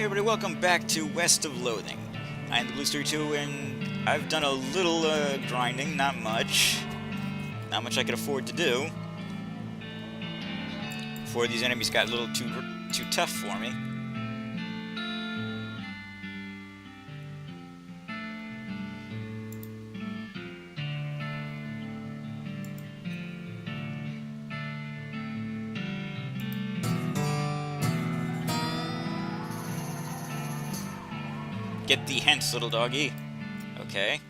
Hey everybody, welcome back to West of Loathing. I am the Blue32 and I've done a little grinding, not much. Not much I could afford to do. Before these enemies got a little too tough for me. Get the hence, little doggy. Okay.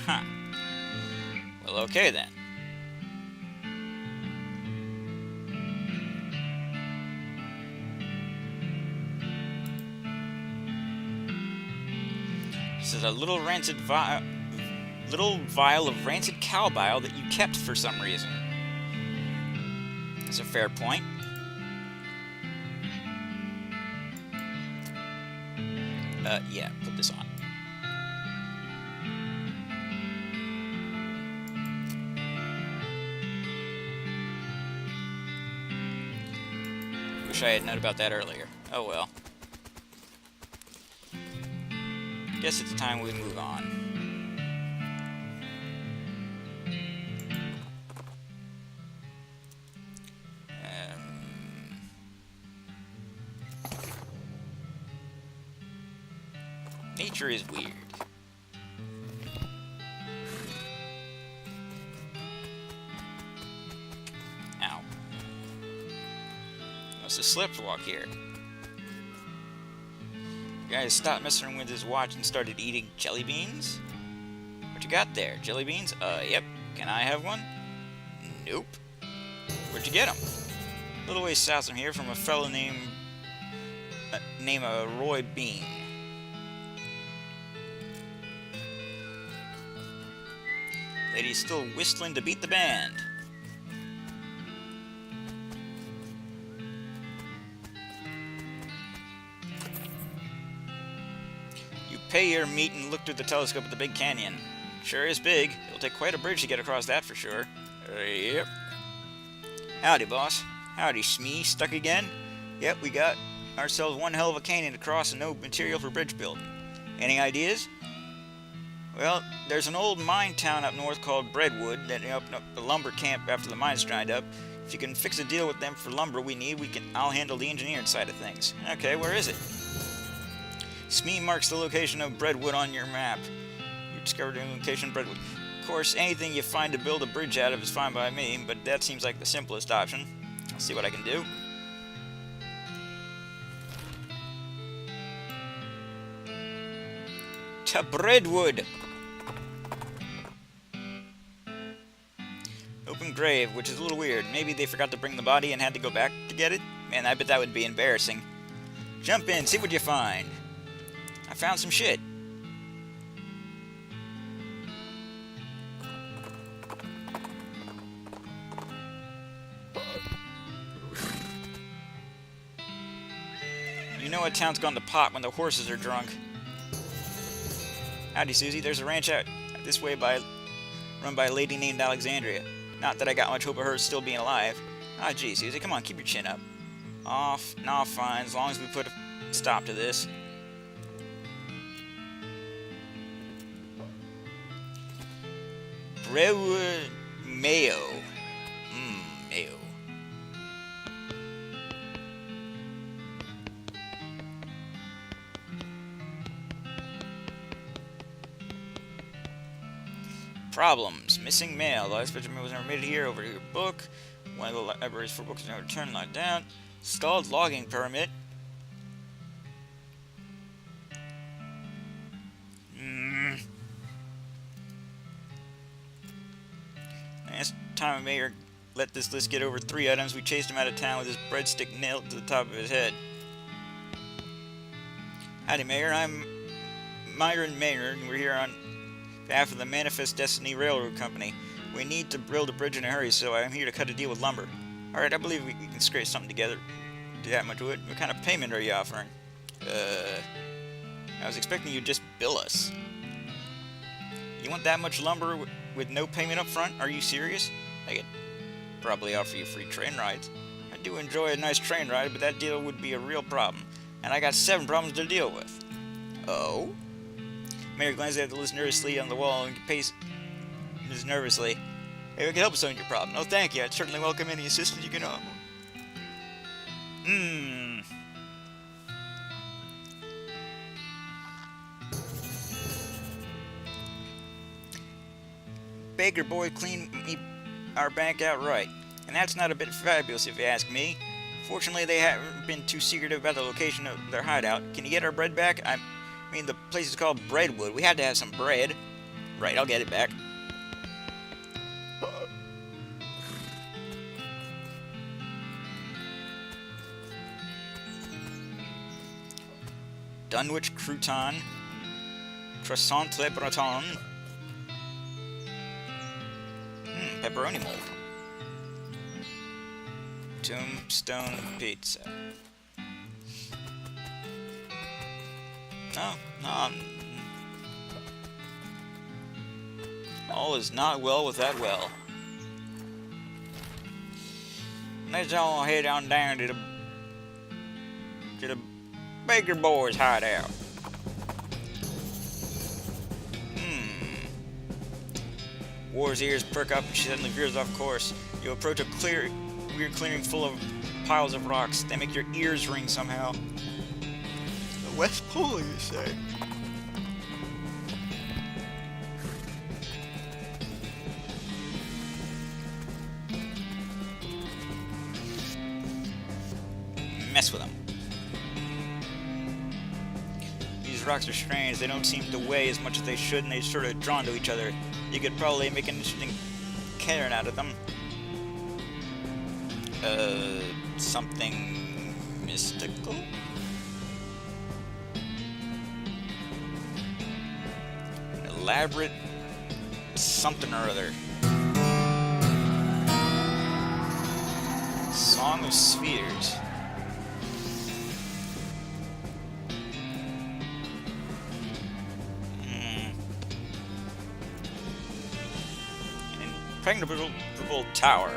Huh. Well, okay then. This is a little vial of rancid cow bile that you kept for some reason. That's a fair point. Yeah, put this on. Wish I had known about that earlier. Oh well. Guess it's time we move on. Nature is weird. Ow. Must have slept walk here. The guy stopped messing with his watch and started eating jelly beans? What you got there? Jelly beans? Yep. Can I have one? Nope. Where'd you get them? A little ways south from here from a fellow named Roy Bean. Lady's still whistling to beat the band. You pay your meat and look through the telescope at the big canyon. Sure is big. It'll take quite a bridge to get across that for sure. Yep. Howdy, boss. Howdy, Smee. Stuck again? Yep, we got ourselves one hell of a canyon to cross and no material for bridge building. Any ideas? Well, there's an old mine town up north called Breadwood that opened up the lumber camp after the mines dried up. If you can fix a deal with them for lumber we need, I'll handle the engineering side of things. Okay, where is it? Smee marks the location of Breadwood on your map. You discovered a location of Breadwood. Of course, anything you find to build a bridge out of is fine by me, but that seems like the simplest option. I'll see what I can do. To Breadwood! Open grave, which is a little weird. Maybe they forgot to bring the body and had to go back to get it? Man, I bet that would be embarrassing. Jump in, see what you find. I found some shit. You know a town's gone to pot when the horses are drunk. Howdy, Susie. There's a ranch out this way run by a lady named Alexandria. Not that I got much hope of her still being alive. Ah, gee, Susie, come on, keep your chin up. Nah, fine, as long as we put a stop to this. Breadwood mayo. Mayo. Problems. Missing mail. The last picture was never made here. Over to your book. One of the libraries for books is never returned. Locked down. Stalled logging permit. Last time a mayor let this list get over 3 items, we chased him out of town with his breadstick nailed to the top of his head. Howdy, Mayor. I'm Myron Maynard, and we're here on behalf of the Manifest Destiny Railroad Company. We need to build a bridge in a hurry, so I'm here to cut a deal with lumber. Alright, I believe we can scrape something together. Do that much wood. What kind of payment are you offering? I was expecting you'd just bill us. You want that much lumber with no payment up front? Are you serious? I could probably offer you free train rides. I do enjoy a nice train ride, but that deal would be a real problem. And I got 7 problems to deal with. Oh? Mayor glances at the list nervously on the wall and pays nervously. Maybe I can help with some of your problem. No, thank you. I'd certainly welcome any assistance you can offer. Baker boy cleaned our bank outright. And that's not a bit fabulous if you ask me. Fortunately, they haven't been too secretive about the location of their hideout. Can you get our bread back? I mean, the place is called Breadwood. We had to have some bread. Right, I'll get it back. Dunwich crouton. Croissant le breton. Pepperoni mold. Tombstone pizza. No. All is not well with that well. Let's all head on down to the Baker Boys hideout. War's ears perk up and she suddenly veers off course. You approach a weird clearing full of piles of rocks. They make your ears ring somehow. The West Pole, you say? Mess with them. These rocks are strange. They don't seem to weigh as much as they should, and they're sort of drawn to each other. You could probably make an interesting cairn out of them. Something mystical? An elaborate something or other. Song of Spheres. Impregnable tower.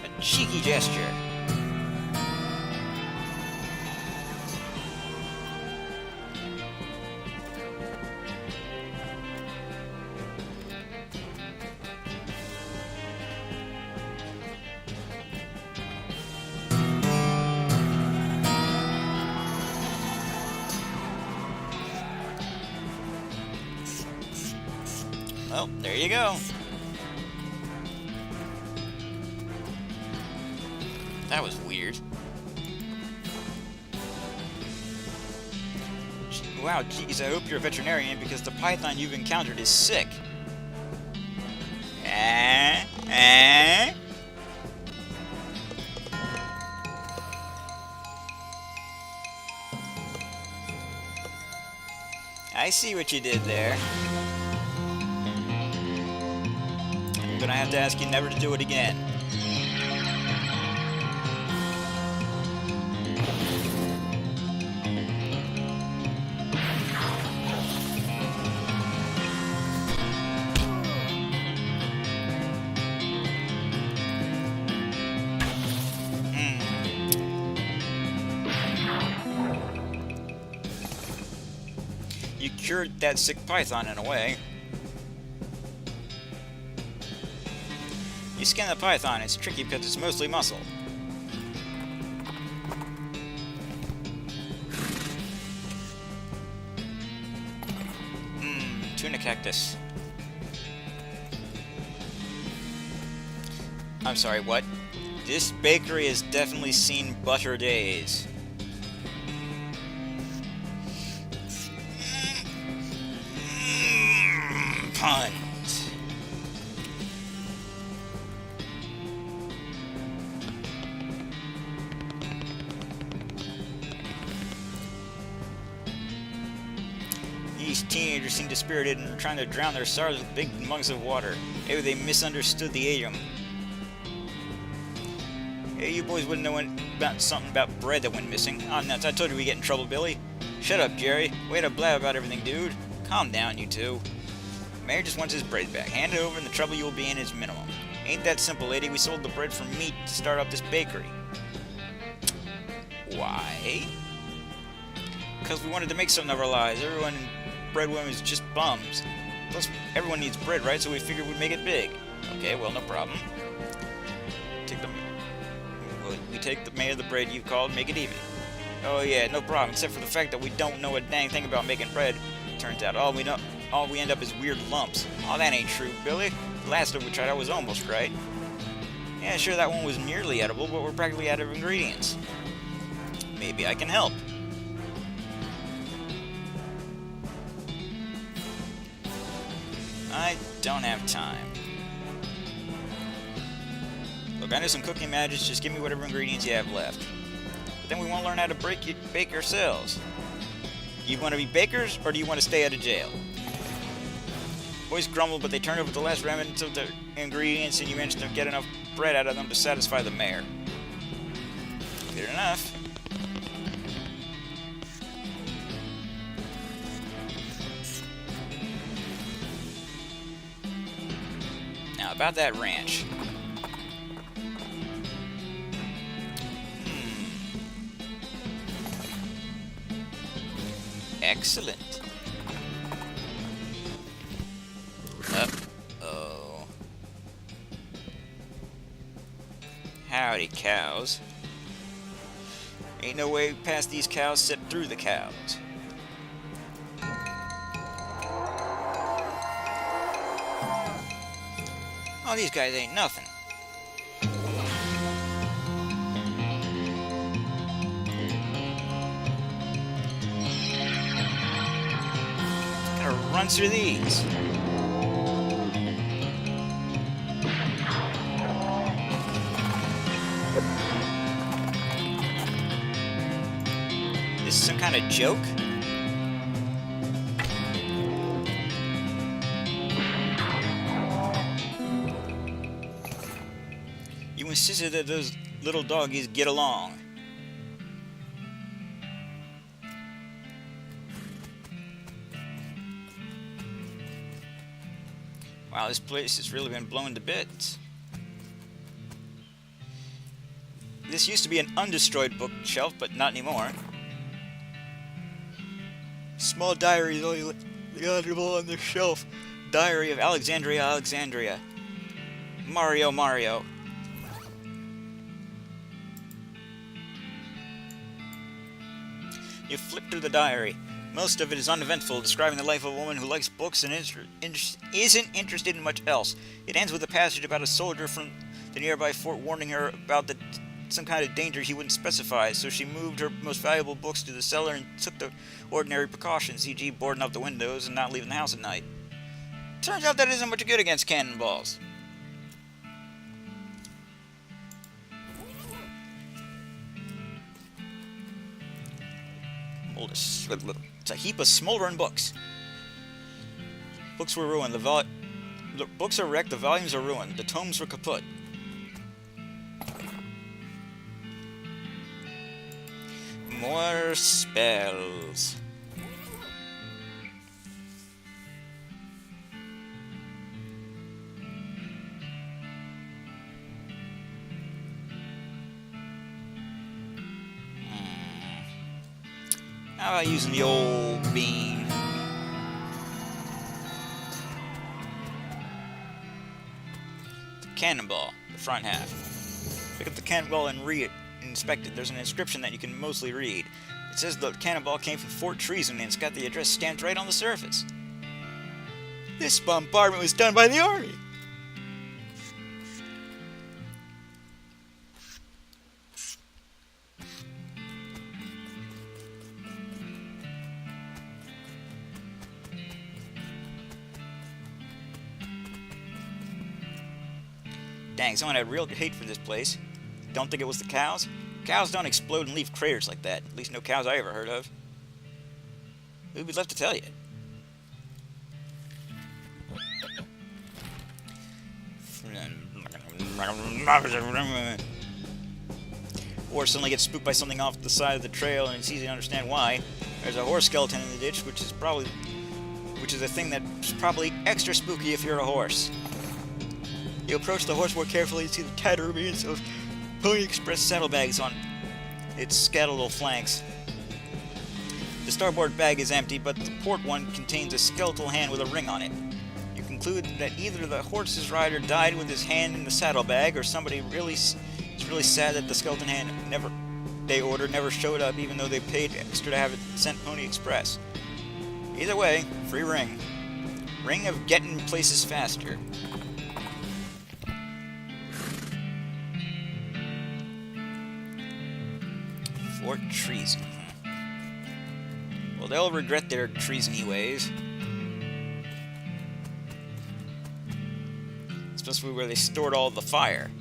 A cheeky gesture. Well, there you go. That was weird. Wow, geez, I hope you're a veterinarian because the python you've encountered is sick. I see what you did there. I'm gonna have to ask you never to do it again. You cured that sick python in a way. You skin the python, it's tricky because it's mostly muscle. Tuna cactus. I'm sorry, what? This bakery has definitely seen butter days. Puns. These teenagers seem dispirited and are trying to drown their sorrows with big mugs of water. Maybe they misunderstood the idiom. Hey, you boys wouldn't know something about bread that went missing. Oh, nuts. I told you we'd get in trouble, Billy. Shut up, Jerry. Way to blab about everything, dude. Calm down, you two. Mayor just wants his bread back. Hand it over and the trouble you will be in is minimum. Ain't that simple, lady. We sold the bread for meat to start up this bakery. Why? Because we wanted to make something of our lives. Everyone in breadwomen is just bums. Plus, everyone needs bread, right? So we figured we'd make it big. Okay, well, no problem. We take the mayor of the bread you called, make it even. Oh yeah, no problem, except for the fact that we don't know a dang thing about making bread. Turns out all we end up is weird lumps. Oh, that ain't true, Billy. The last one we tried out was almost right. Yeah, sure, that one was nearly edible, but we're practically out of ingredients. Maybe I can help. I don't have time. Look, I know some cooking magic, just give me whatever ingredients you have left. But then we want to learn how to bake ourselves. Do you want to be bakers, or do you want to stay out of jail? Boys grumble, but they turn over the last remnants of their ingredients, and you manage to get enough bread out of them to satisfy the mayor. Good enough. Now, about that ranch. Excellent. Uh-oh. Howdy, cows. Ain't no way past these cows except through the cows. Oh, these guys ain't nothing. Run through these. This is some kind of joke? You insisted that those little doggies get along. Wow, this place has really been blown to bits. This used to be an undestroyed bookshelf, but not anymore. Small diary is only legible on the shelf. Diary of Alexandria, Alexandria. Mario, Mario. You flip through the diary. Most of it is uneventful, describing the life of a woman who likes books and isn't interested in much else. It ends with a passage about a soldier from the nearby fort warning her about some kind of danger he wouldn't specify, so she moved her most valuable books to the cellar and took the ordinary precautions, e.g. boarding up the windows and not leaving the house at night. Turns out that isn't much good against cannonballs. It's a heap of smoldering books. Books were ruined. The books are wrecked. The volumes are ruined. The tomes were kaput. More spells. How about using the old bean? The cannonball, the front half. Pick up the cannonball and read it. Inspect it. There's an inscription that you can mostly read. It says the cannonball came from Fort Treason and it's got the address stamped right on the surface. This bombardment was done by the army. Dang, someone had real hate for this place. Don't think it was the cows? Cows don't explode and leave craters like that. At least no cows I ever heard of. Who'd be left to tell you? Or suddenly gets spooked by something off the side of the trail, and it's easy to understand why. There's a horse skeleton in the ditch, which is a thing that's probably extra spooky if you're a horse. You approach the horse more carefully and see the tattered remains of Pony Express saddlebags on its skeletal flanks. The starboard bag is empty, but the port one contains a skeletal hand with a ring on it. You conclude that either the horse's rider died with his hand in the saddlebag, or somebody is really sad that the skeleton hand they ordered never showed up, even though they paid extra to have it sent Pony Express. Either way, free ring. Ring of getting places faster. Fort Treason. Well, they'll regret their treasony ways. Especially where they stored all the fire.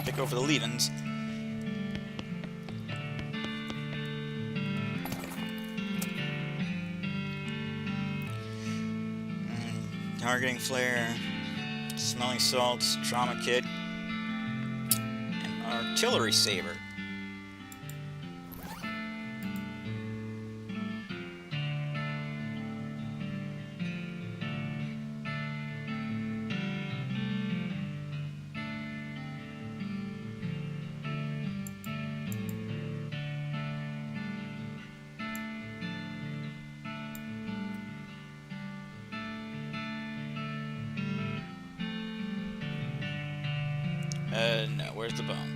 Pick over the leavings. Targeting flare, smelling salts, trauma kit, and artillery saber. No, where's the bone?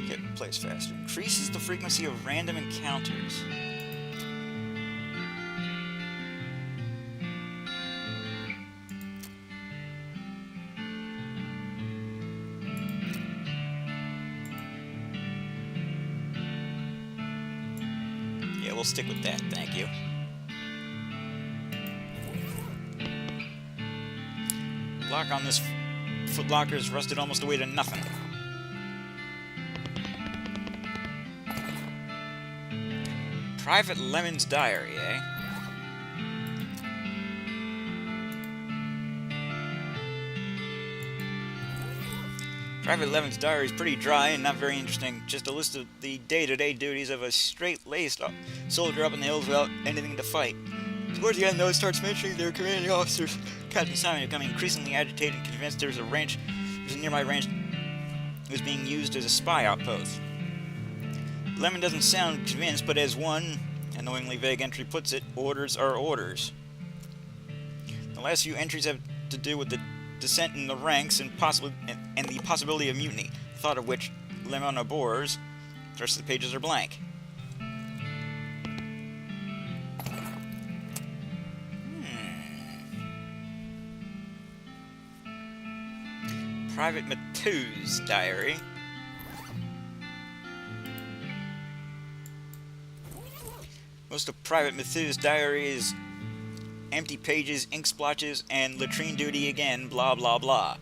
Get place faster. Increases the frequency of random encounters. Yeah, we'll stick with that, thank you. Lock on this footlocker is rusted almost away to nothing. Private Lemon's diary, eh? Private Lemon's diary is pretty dry and not very interesting. Just a list of the day-to-day duties of a straight-laced soldier up in the hills without anything to fight. Towards the end, though, it starts mentioning their commanding officers, Captain Simon, becoming increasingly agitated and convinced there's a nearby ranch that was being used as a spy outpost. Lemon doesn't sound convinced, but as one annoyingly vague entry puts it, orders are orders. The last few entries have to do with the descent in the ranks and the possibility of mutiny, the thought of which Lemon abhors. The rest of the pages are blank. Private Matthew's diary. Most of Private Matthew's diary is empty pages, ink splotches, and latrine duty again, blah blah blah.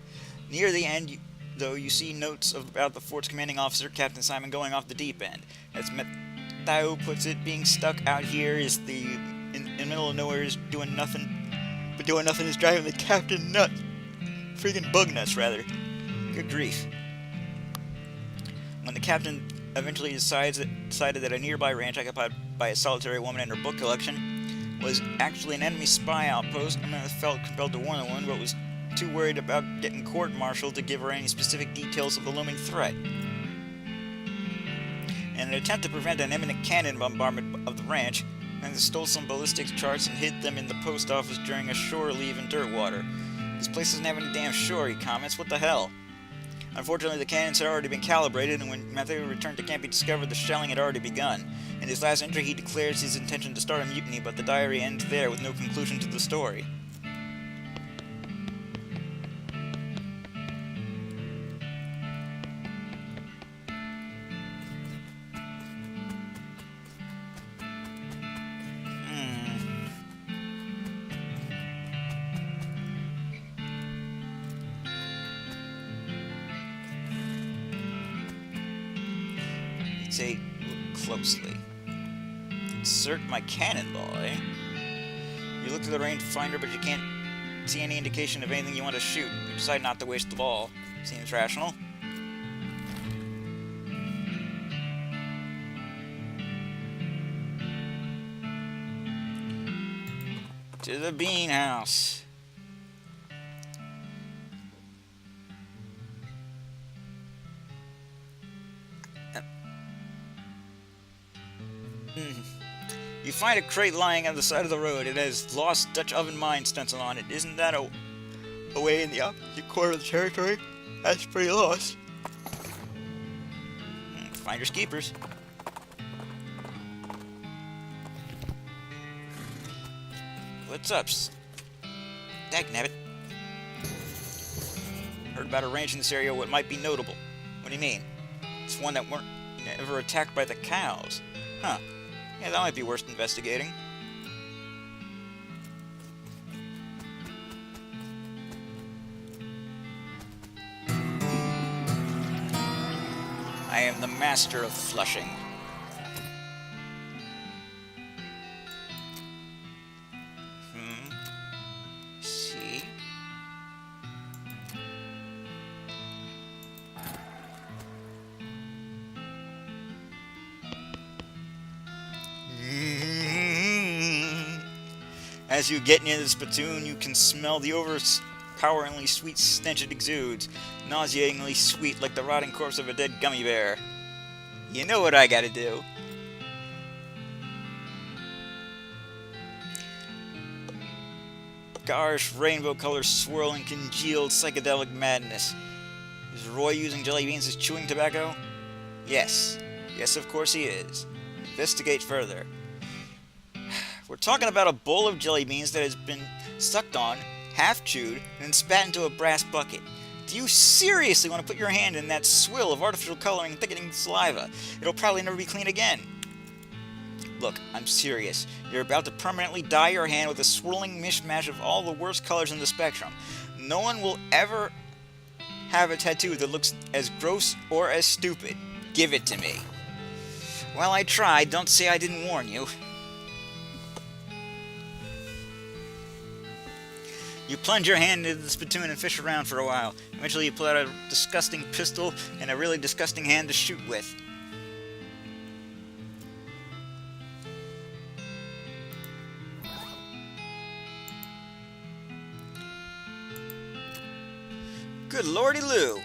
Near the end, though, you see notes about the fort's commanding officer, Captain Simon, going off the deep end. As Matthew puts it, being stuck out here is in the middle of nowhere is doing nothing, but doing nothing is driving the captain nuts. Freaking bug nuts, rather. Good grief. When the captain eventually decided that a nearby ranch occupied by a solitary woman and her book collection was actually an enemy spy outpost, Emma felt compelled to warn the woman, but was too worried about getting court-martialed to give her any specific details of the looming threat. In an attempt to prevent an imminent cannon bombardment of the ranch, Menzies stole some ballistics charts and hid them in the post office during a shore leave in Dirtwater. This place doesn't have any damn shore, he comments. What the hell? Unfortunately, the cannons had already been calibrated, and when Matthew returned to camp, he discovered the shelling had already begun. In his last entry, he declares his intention to start a mutiny, but the diary ends there with no conclusion to the story. say, look closely. Insert my cannon, boy. You look to the rangefinder, but you can't see any indication of anything you want to shoot. You decide not to waste the ball. Seems rational. To the bean house. You find a crate lying on the side of the road. It has Lost Dutch Oven Mine stencil on it. Isn't that away in the opposite corner of the territory? That's pretty lost. Finders keepers. What's up? Dagnabbit. Heard about a range in this area what might be notable. What do you mean? It's one that weren't ever attacked by the cows. Huh. Yeah, that might be worth investigating. I am the master of flushing. See? As you get near the spittoon, you can smell the overpoweringly sweet stench it exudes, nauseatingly sweet like the rotting corpse of a dead gummy bear. You know what I gotta do. Gosh, rainbow colors swirl in congealed psychedelic madness. Is Roy using jelly beans as chewing tobacco? Yes. Yes, of course he is. Investigate further. We're talking about a bowl of jelly beans that has been sucked on, half chewed, and then spat into a brass bucket. Do you seriously want to put your hand in that swill of artificial coloring and thickening saliva? It'll probably never be clean again. Look, I'm serious. You're about to permanently dye your hand with a swirling mishmash of all the worst colors in the spectrum. No one will ever have a tattoo that looks as gross or as stupid. Give it to me. Well, I tried. Don't say I didn't warn you. You plunge your hand into the spittoon and fish around for a while. Eventually you pull out a disgusting pistol and a really disgusting hand to shoot with. Good lordy Lou!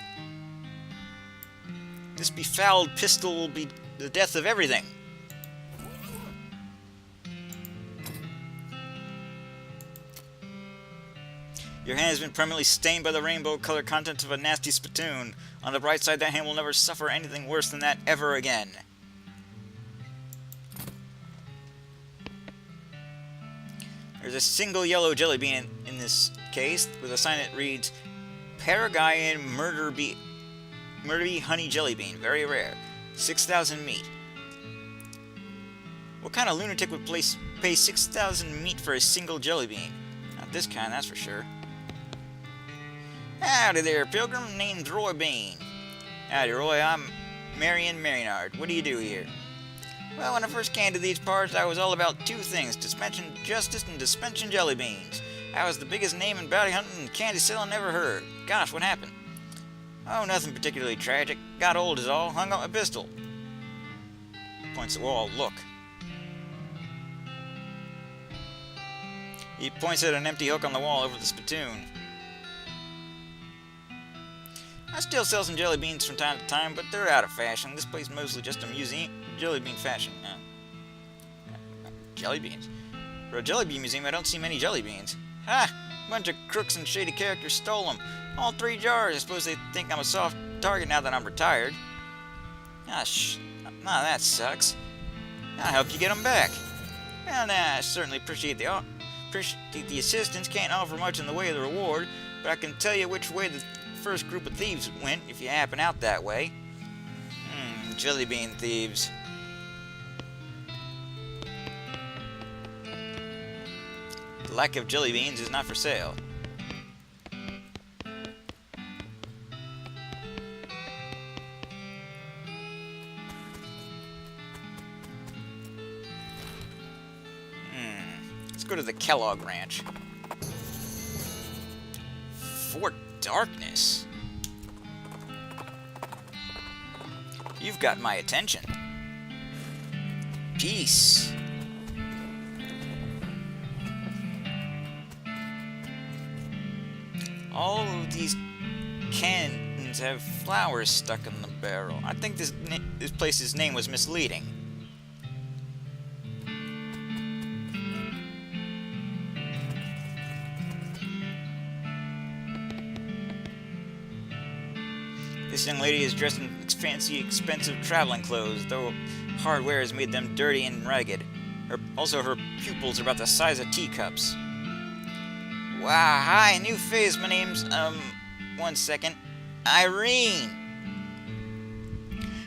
This befouled pistol will be the death of everything. Your hand has been permanently stained by the rainbow-colored contents of a nasty spittoon. On the bright side, that hand will never suffer anything worse than that ever again. There's a single yellow jelly bean in this case, with a sign that reads, Paraguayan Murder Bee Honey Jelly Bean. Very rare. 6,000 meat. What kind of lunatic would pay 6,000 meat for a single jelly bean? Not this kind, that's for sure. Howdy there, pilgrim named Roy Bean. Howdy, Roy. I'm Marion Maynard. What do you do here? Well, when I first came to these parts, I was all about two things, dispensing justice and dispensing jelly beans. I was the biggest name in bounty hunting and candy selling ever heard. Gosh, what happened? Oh, nothing particularly tragic. Got old is all. Hung up my pistol. Points at the wall. Look. He points at an empty hook on the wall over the spittoon. I still sell some jelly beans from time to time, but they're out of fashion. This place is mostly just a museum jelly bean fashion. Jelly beans? For a jelly bean museum, I don't see many jelly beans. Ha! A bunch of crooks and shady characters stole them. All 3 jars. I suppose they think I'm a soft target now that I'm retired. Nah, that sucks. I'll help you get them back. Well, I certainly appreciate the assistance. Can't offer much in the way of the reward, but I can tell you which way the first group of thieves went if you happen out that way. Jelly bean thieves. The lack of jelly beans is not for sale. Let's go to the Kellogg Ranch. Fort Darkness. You've got my attention. Peace. All of these cannons have flowers stuck in the barrel. I think this place's name was misleading. This young lady is dressed in fancy, expensive traveling clothes, though hardware has made them dirty and ragged. Also, her pupils are about the size of teacups. Wow, hi, new face. My name's, one second. Irene.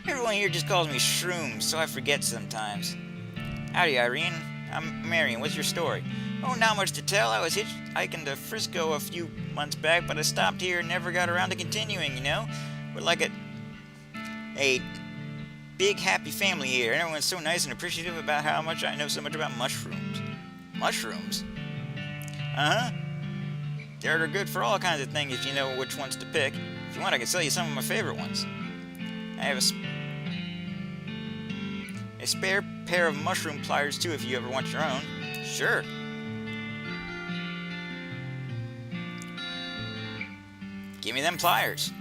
Everyone here just calls me Shrooms, so I forget sometimes. Howdy, Irene. I'm Marion. What's your story? Oh, not much to tell. I was hitchhiking to Frisco a few months back, but I stopped here and never got around to continuing, you know? We're like a big happy family here, and everyone's so nice and appreciative about how much I know so much about mushrooms. Mushrooms? Uh-huh. They're good for all kinds of things if you know which ones to pick. If you want, I can tell you some of my favorite ones. I have a spare pair of mushroom pliers, too, if you ever want your own. Sure. Give me them pliers.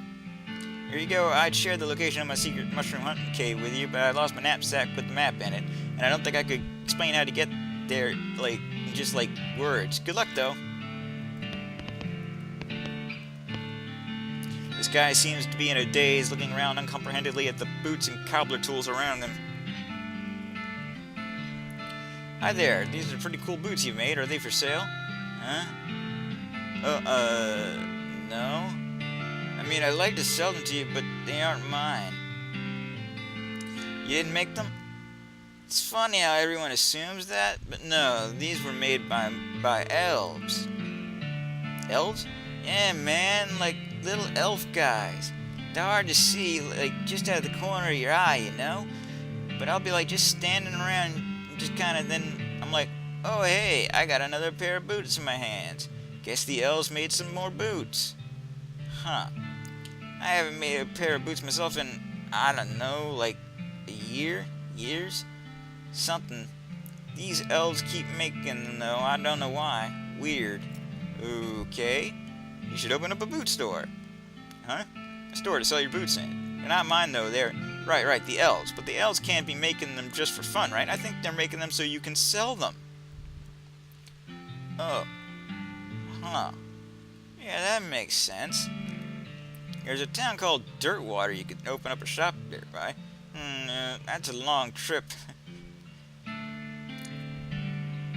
Here you go. I'd share the location of my secret mushroom hunting cave with you, but I lost my knapsack with the map in it, and I don't think I could explain how to get there, like, just like words. Good luck, though. This guy seems to be in a daze, looking around uncomprehendingly at the boots and cobbler tools around him. Hi there. These are pretty cool boots you've made. Are they for sale? Huh? No. I mean, I'd like to sell them to you, but they aren't mine. You didn't make them? It's funny how everyone assumes that, but no, these were made by elves. Elves? Yeah, man, like little elf guys. They're hard to see, like, just out of the corner of your eye, you know? But I'll be, like, just standing around, just kind of, then I'm like, oh, hey, I got another pair of boots in my hands. Guess the elves made some more boots. Huh. I haven't made a pair of boots myself in, I don't know, like a year? Years? Something. These elves keep making them, though. I don't know why. Weird. Okay. You should open up a boot store. Huh? A store to sell your boots in. They're not mine, though. They're... Right, the elves. But the elves can't be making them just for fun, right? I think they're making them so you can sell them. Oh. Huh. Yeah, that makes sense. There's a town called Dirtwater you could open up a shop nearby. That's a long trip.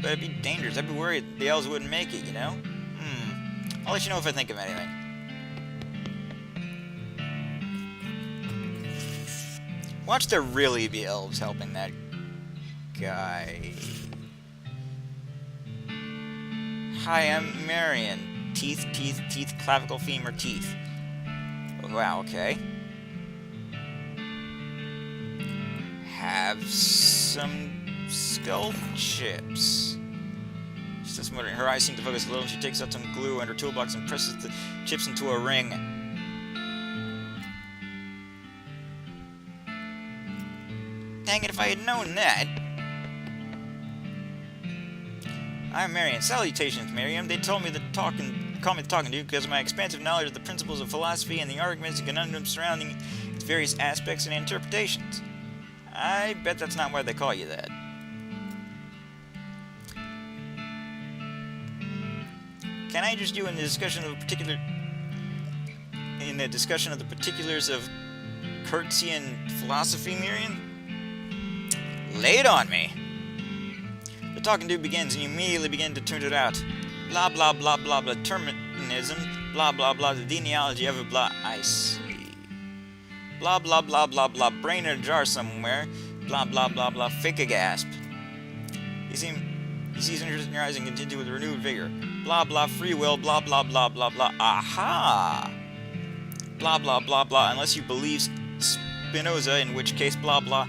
But it'd be dangerous. I'd be worried the elves wouldn't make it, you know? I'll let you know if I think of anything. Watch there really be elves helping that guy. Hi, I'm Marion. Teeth, clavicle, femur, teeth. Wow, okay. Have some skull chips. She starts muttering. Her eyes seem to focus a little, and she takes out some glue and her toolbox and presses the chips into a ring. Dang it, if I had known that. I'm Marion. Salutations, Miriam. They told me to call me talking to you because of my expansive knowledge of the principles of philosophy and the arguments and conundrums surrounding its various aspects and interpretations. I bet that's not why they call you that. Can I interest you in the discussion of the particulars of Kurtzian philosophy, Miriam? Lay it on me. The talking to begins, and you immediately begin to turn it out. Blah, blah, blah, blah, blah, determinism, blah, blah, blah, the genealogy of a blah, I see. Blah, blah, blah, blah, blah, brain in a jar somewhere, blah, blah, blah, blah, fake a gasp. He sees interest in your eyes and continues with renewed vigor. Blah, blah, free will, blah, blah, blah, blah, blah, aha! Blah, blah, blah, blah, unless you believe Spinoza, in which case, blah, blah.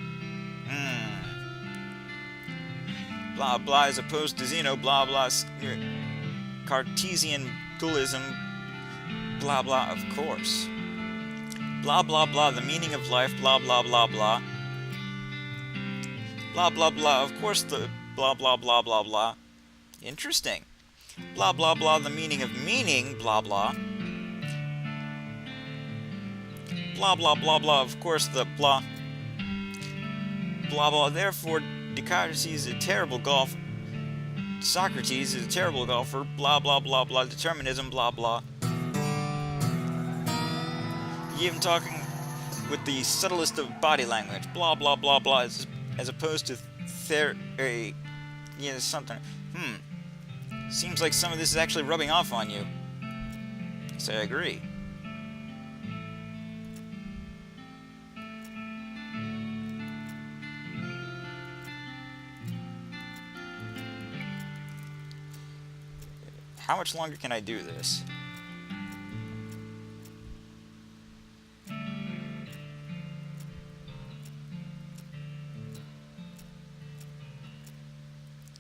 blah blah, as opposed to Zeno, blah blah, Cartesian dualism, blah blah, of course. Blah blah blah, the meaning of life, blah blah blah blah. Blah blah blah, of course the blah blah blah blah blah. Interesting. Blah blah blah, the meaning of meaning, blah blah. Blah blah blah blah, of course the blah. Blah blah, therefore Descartes is a terrible golfer. Socrates is a terrible golfer, blah blah blah blah, determinism, blah blah. Even talking with the subtlest of body language, blah blah blah blah, as opposed to something. Seems like some of this is actually rubbing off on you. So I agree. How much longer can I do this?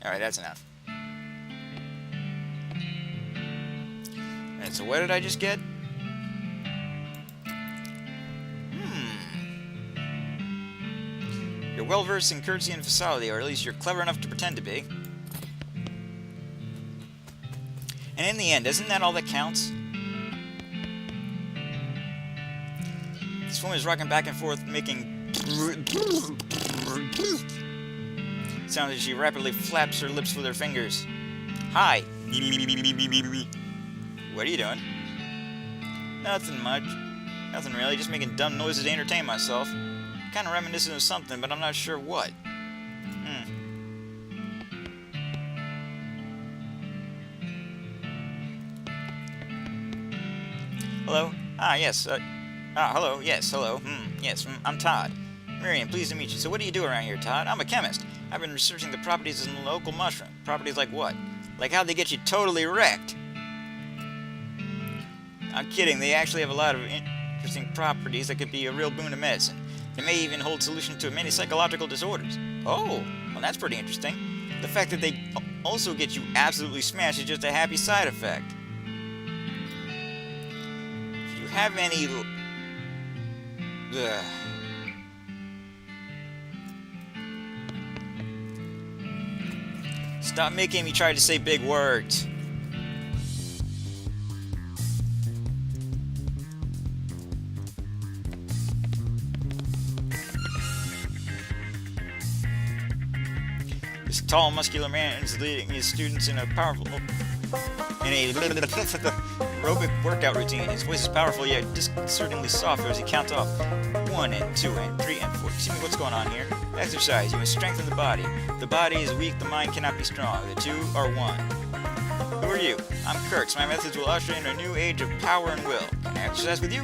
Alright, that's enough. Alright, so what did I just get? You're well-versed in courtesy and facility, or at least you're clever enough to pretend to be. And in the end, isn't that all that counts? This woman is rocking back and forth, making sounds as she rapidly flaps her lips with her fingers. Hi. What are you doing? Nothing much. Nothing really, just making dumb noises to entertain myself. Kind of reminiscent of something, but I'm not sure what. Hello? Yes. Hello. Yes, hello. Yes, I'm Todd. Miriam, pleased to meet you. So what do you do around here, Todd? I'm a chemist. I've been researching the properties of the local mushroom. Properties like what? Like how they get you totally wrecked. I'm kidding. They actually have a lot of interesting properties that could be a real boon to medicine. They may even hold solution to many psychological disorders. Oh, well that's pretty interesting. The fact that they also get you absolutely smashed is just a happy side effect. If you have any... Stop making me try to say big words. This tall, muscular man is leading his students in a aerobic workout routine. His voice is powerful yet disconcertingly soft as he counts off 1 and 2 and 3 and 4. See what's going on here? Exercise. You must strengthen the body. The body is weak, the mind cannot be strong. The two are one. Who are you? I'm Kurtz. My methods will usher in a new age of power and will. Can I exercise with you?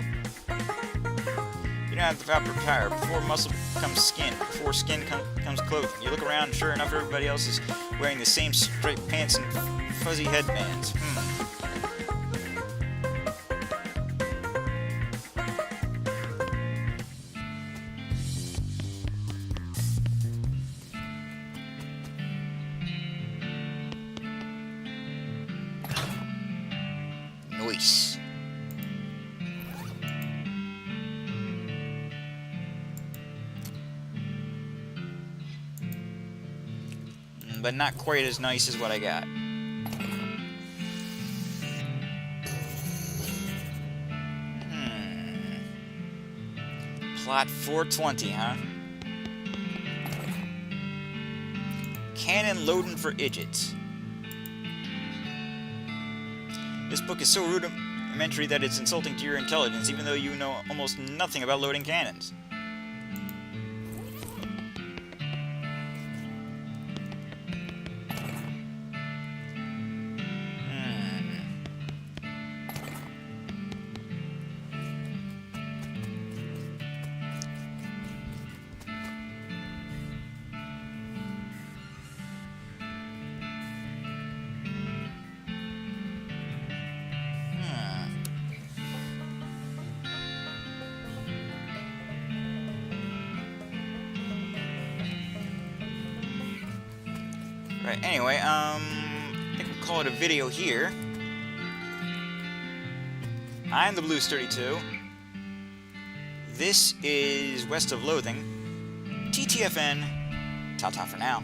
You don't have to prepare before muscle becomes skin, before skin becomes clothing. You look around, and sure enough, everybody else is wearing the same striped pants and fuzzy headbands. Nice. But not quite as nice as what I got. Plot 420, huh? Cannon loading for idiots. This book is so rudimentary that it's insulting to your intelligence, even though you know almost nothing about loading cannons. Right, anyway, I think we'll call it a video here. I'm the Blues 32. This is West of Loathing. TTFN. Ta-ta for now.